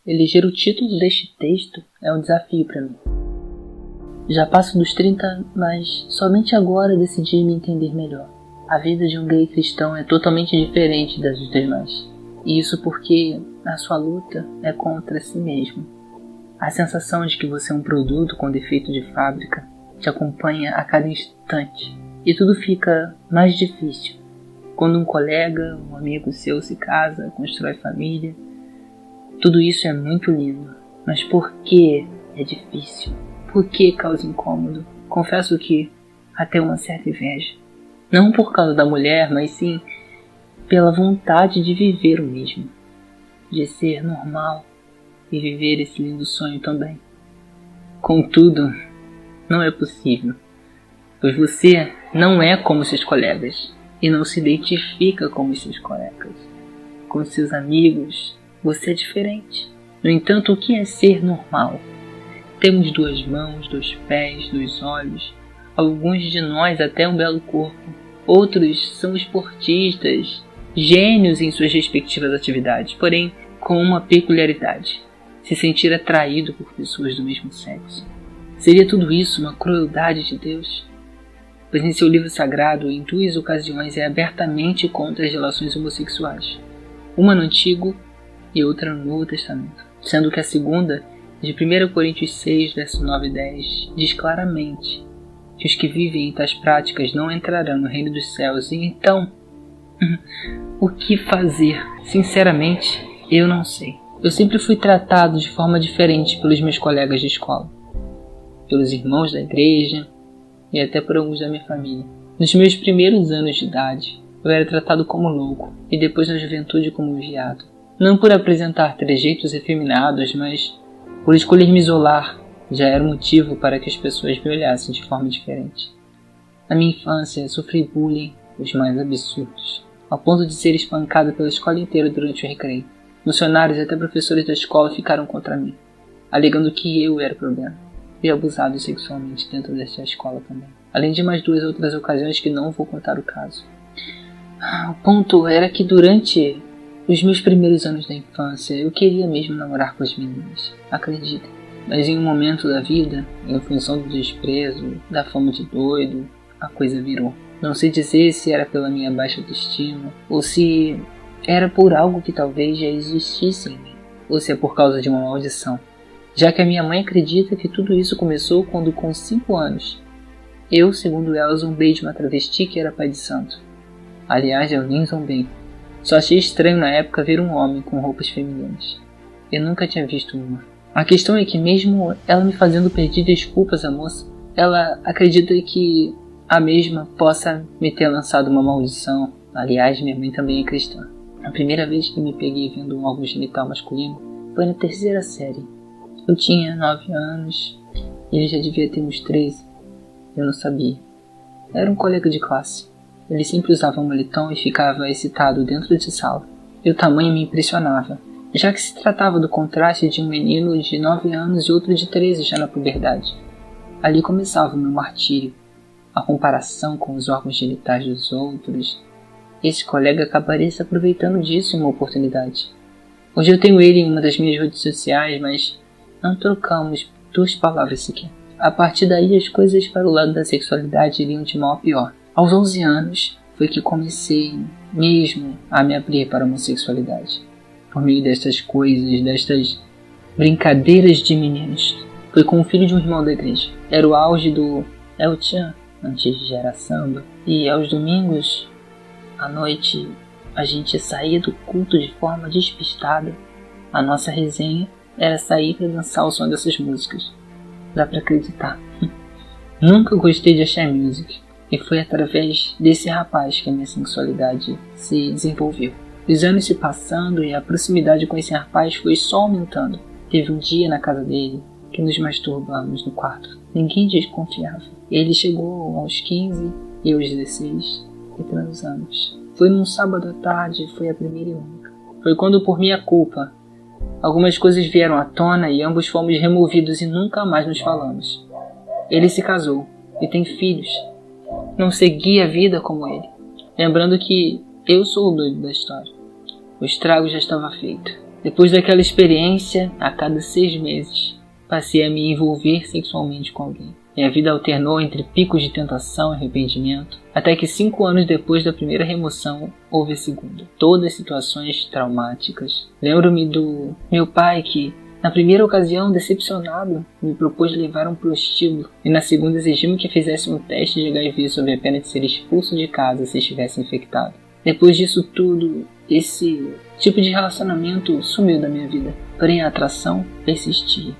eleger o título deste texto é um desafio para mim. Já passo dos 30, mas somente agora decidi me entender melhor. A vida de um gay cristão é totalmente diferente das dos demais. E isso porque a sua luta é contra si mesmo. A sensação de que você é um produto com defeito de fábrica te acompanha a cada instante. E tudo fica mais difícil quando um colega, um amigo seu se casa, constrói família. Tudo isso é muito lindo. Mas por que é difícil? Por que causa incômodo? Confesso que até uma certa inveja. Não por causa da mulher, mas sim pela vontade de viver o mesmo. De ser normal e viver esse lindo sonho também. Contudo, não é possível. Pois você não é como seus colegas. E não se identifica como seus colegas. Com seus amigos, você é diferente. No entanto, o que é ser normal? Temos 2 mãos, 2 pés, 2 olhos, alguns de nós até um belo corpo. Outros são esportistas, gênios em suas respectivas atividades, porém com uma peculiaridade: se sentir atraído por pessoas do mesmo sexo. Seria tudo isso uma crueldade de Deus? Pois em seu livro sagrado, em 2 ocasiões, é abertamente contra as relações homossexuais. Uma no Antigo e outra no Novo Testamento. Sendo que a segunda, de 1 Coríntios 6, verso 9 e 10, diz claramente que os que vivem em tais práticas não entrarão no reino dos céus. E então, o que fazer? Sinceramente, eu não sei. Eu sempre fui tratado de forma diferente pelos meus colegas de escola, pelos irmãos da igreja e até por alguns da minha família. Nos meus primeiros anos de idade, eu era tratado como louco e depois na juventude como viado. Não por apresentar trejeitos efeminados, mas por escolher me isolar, já era motivo para que as pessoas me olhassem de forma diferente. Na minha infância, sofri bullying os mais absurdos, ao ponto de ser espancado pela escola inteira durante o recreio. Funcionários e até professores da escola ficaram contra mim, alegando que eu era o problema. Fui abusado sexualmente dentro desta escola também, além de mais 2 outras ocasiões que não vou contar o caso. O ponto era que durante os meus primeiros anos da infância, eu queria mesmo namorar com as meninas, acredita. Mas em um momento da vida, em função do desprezo, da fama de doido, a coisa virou. Não sei dizer se era pela minha baixa autoestima, ou se era por algo que talvez já existisse em mim, ou se é por causa de uma maldição. Já que a minha mãe acredita que tudo isso começou quando, com 5 anos, eu, segundo ela, zombei de uma travesti que era pai de santo. Aliás, eu nem zombei. Só achei estranho na época ver um homem com roupas femininas. Eu nunca tinha visto uma. A questão é que mesmo ela me fazendo pedir desculpas à moça, ela acredita que a mesma possa me ter lançado uma maldição. Aliás, minha mãe também é cristã. A primeira vez que me peguei vendo um órgão genital masculino foi na 3ª série. Eu tinha 9 anos e ele já devia ter uns 13. Eu não sabia. Era um colega de classe. Ele sempre usava um moletom e ficava excitado dentro de sala. E o tamanho me impressionava, já que se tratava do contraste de um menino de 9 anos e outro de 13 já na puberdade. Ali começava o meu martírio, a comparação com os órgãos genitais dos outros. Esse colega acabaria se aproveitando disso em uma oportunidade. Hoje eu tenho ele em uma das minhas redes sociais, mas não trocamos 2 palavras sequer. A partir daí as coisas para o lado da sexualidade iriam de mal a pior. Aos 11 anos foi que comecei mesmo a me abrir para a homossexualidade. Por meio destas coisas, destas brincadeiras de meninos. Foi com o filho de um irmão da igreja. Era o auge do El Chan, antes de Gera Samba. E aos domingos, à noite, a gente saía do culto de forma despistada. A nossa resenha era sair para dançar o som dessas músicas. Dá para acreditar. Nunca gostei de axé music. E foi através desse rapaz que a minha sensualidade se desenvolveu. Os anos se passando e a proximidade com esse rapaz foi só aumentando. Teve um dia na casa dele que nos masturbamos no quarto. Ninguém desconfiava. Ele chegou aos 15 e aos 16 e transamos. Foi num sábado à tarde, foi a primeira e única. Foi quando, por minha culpa, algumas coisas vieram à tona e ambos fomos removidos e nunca mais nos falamos. Ele se casou e tem filhos. Não segui a vida como ele, lembrando que eu sou o doido da história. O estrago já estava feito. Depois daquela experiência, a cada 6 meses, passei a me envolver sexualmente com alguém. Minha vida alternou entre picos de tentação e arrependimento, até que 5 anos depois da primeira remoção, houve a segunda. Todas situações traumáticas. Lembro-me do meu pai que, na primeira ocasião, decepcionado, me propôs levar um prostíbulo, e na segunda exigiu-me que fizesse um teste de HIV sob a pena de ser expulso de casa se estivesse infectado. Depois disso tudo, esse tipo de relacionamento sumiu da minha vida, porém a atração persistia.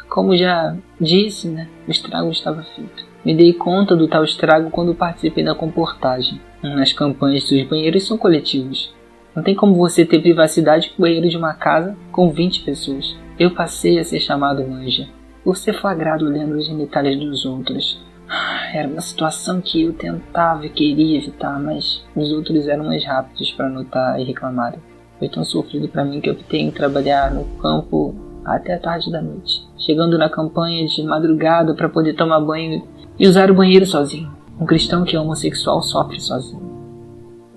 Como já disse, o estrago estava feito. Me dei conta do tal estrago quando participei da comportagem. Nas campanhas, os banheiros são coletivos. Não tem como você ter privacidade no banheiro de uma casa com 20 pessoas. Eu passei a ser chamado manja, por ser flagrado olhando os genitais dos outros. Era uma situação que eu tentava e queria evitar, mas os outros eram mais rápidos para notar e reclamarem. Foi tão sofrido para mim que eu optei em trabalhar no campo até a tarde da noite, chegando na campanha de madrugada para poder tomar banho e usar o banheiro sozinho. Um cristão que é homossexual sofre sozinho.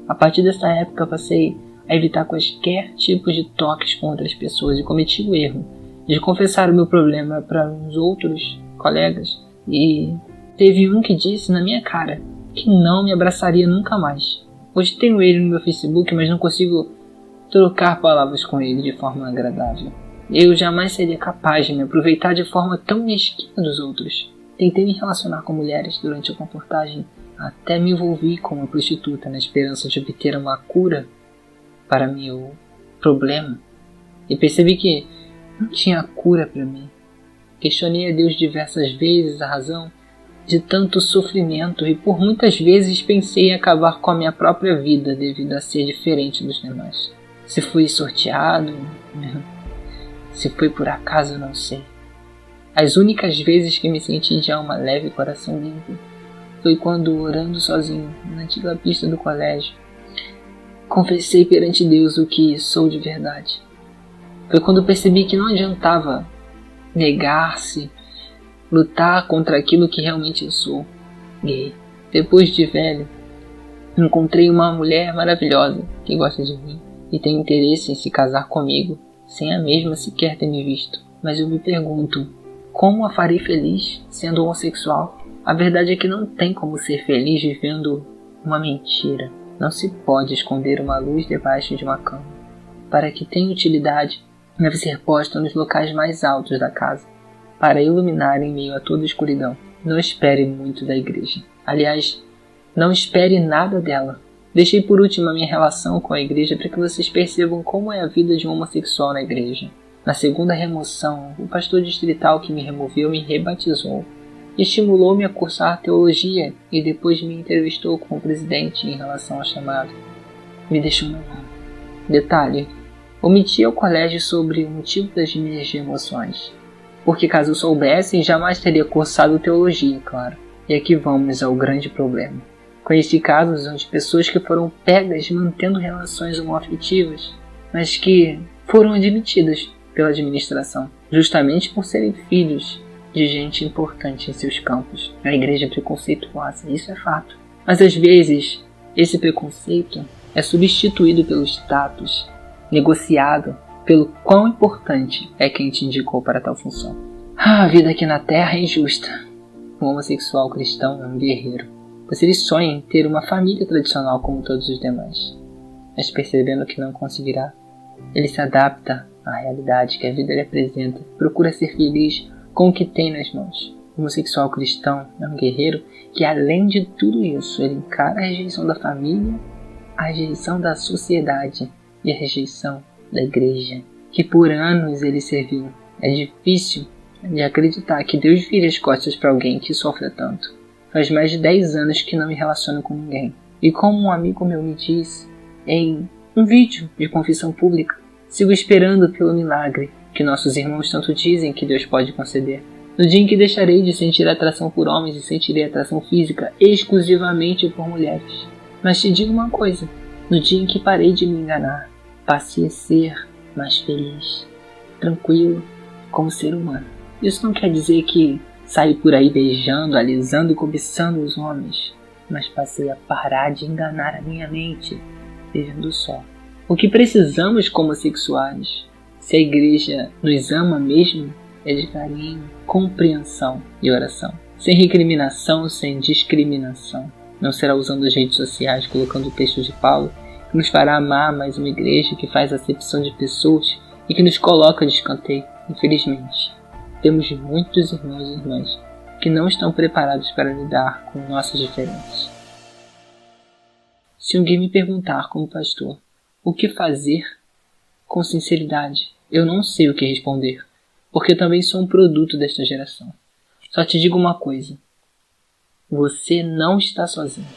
A partir dessa época passei a evitar quaisquer tipos de toques com outras pessoas e cometi o erro de confessar o meu problema para uns outros colegas, e teve um que disse na minha cara que não me abraçaria nunca mais. Hoje tenho ele no meu Facebook, mas não consigo trocar palavras com ele de forma agradável. Eu jamais seria capaz de me aproveitar de forma tão mesquinha dos outros. Tentei me relacionar com mulheres durante a comportagem, até me envolvi com uma prostituta na esperança de obter uma cura para meu problema. E percebi que não tinha cura para mim. Questionei a Deus diversas vezes a razão de tanto sofrimento e por muitas vezes pensei em acabar com a minha própria vida devido a ser diferente dos demais. Se fui sorteado, se foi por acaso, não sei. As únicas vezes que me senti de alma leve e coração limpo foi quando, orando sozinho na antiga pista do colégio, confessei perante Deus o que sou de verdade. Foi quando percebi que não adiantava negar-se, lutar contra aquilo que realmente eu sou, gay. Depois de velho, encontrei uma mulher maravilhosa que gosta de mim e tem interesse em se casar comigo, sem a mesma sequer ter me visto. Mas eu me pergunto, como a farei feliz sendo homossexual? A verdade é que não tem como ser feliz vivendo uma mentira. Não se pode esconder uma luz debaixo de uma cama. Para que tenha utilidade, deve ser posta nos locais mais altos da casa, para iluminar em meio a toda a escuridão. Não espere muito da igreja. Aliás, não espere nada dela. Deixei por último a minha relação com a igreja para que vocês percebam como é a vida de um homossexual na igreja. Na segunda remoção, o pastor distrital que me removeu me rebatizou, estimulou-me a cursar teologia e depois me entrevistou com o presidente em relação ao chamado. Me deixou meu nome. Detalhe, omiti ao colégio sobre o motivo das minhas emoções, porque caso eu soubesse, jamais teria cursado teologia, claro. E aqui vamos ao grande problema. Conheci casos onde pessoas que foram pegas mantendo relações homoafetivas, mas que foram admitidas pela administração, justamente por serem filhos de gente importante em seus campos. A igreja é preconceituosa, isso é fato. Mas às vezes, esse preconceito é substituído pelo status, negociado pelo quão importante é quem te indicou para tal função. A vida aqui na Terra é injusta. O homossexual cristão é um guerreiro, pois ele sonha em ter uma família tradicional como todos os demais. Mas percebendo que não conseguirá, ele se adapta à realidade que a vida lhe apresenta, procura ser feliz com o que tem nas mãos. O homossexual cristão é um guerreiro que, além de tudo isso, ele encara a rejeição da família, a rejeição da sociedade e a rejeição da igreja, que por anos ele serviu. É difícil de acreditar que Deus vire as costas para alguém que sofre tanto. Faz mais de 10 anos que não me relaciono com ninguém. E como um amigo meu me disse em um vídeo de confissão pública, sigo esperando pelo milagre que nossos irmãos tanto dizem que Deus pode conceder. No dia em que deixarei de sentir atração por homens e sentirei atração física exclusivamente por mulheres. Mas te digo uma coisa, no dia em que parei de me enganar, passei a ser mais feliz, tranquilo, como ser humano. Isso não quer dizer que saí por aí beijando, alisando e cobiçando os homens, mas passei a parar de enganar a minha mente, vivendo só. O que precisamos como sexuais Se a igreja nos ama mesmo, é de carinho, compreensão e oração. Sem recriminação, sem discriminação. Não será usando as redes sociais, colocando textos de Paulo, que nos fará amar mais uma igreja que faz acepção de pessoas e que nos coloca de escanteio. Infelizmente, temos muitos irmãos e irmãs que não estão preparados para lidar com nossas diferenças. Se alguém me perguntar como pastor o que fazer, com sinceridade, eu não sei o que responder, porque também sou um produto desta geração. Só te digo uma coisa: você não está sozinho.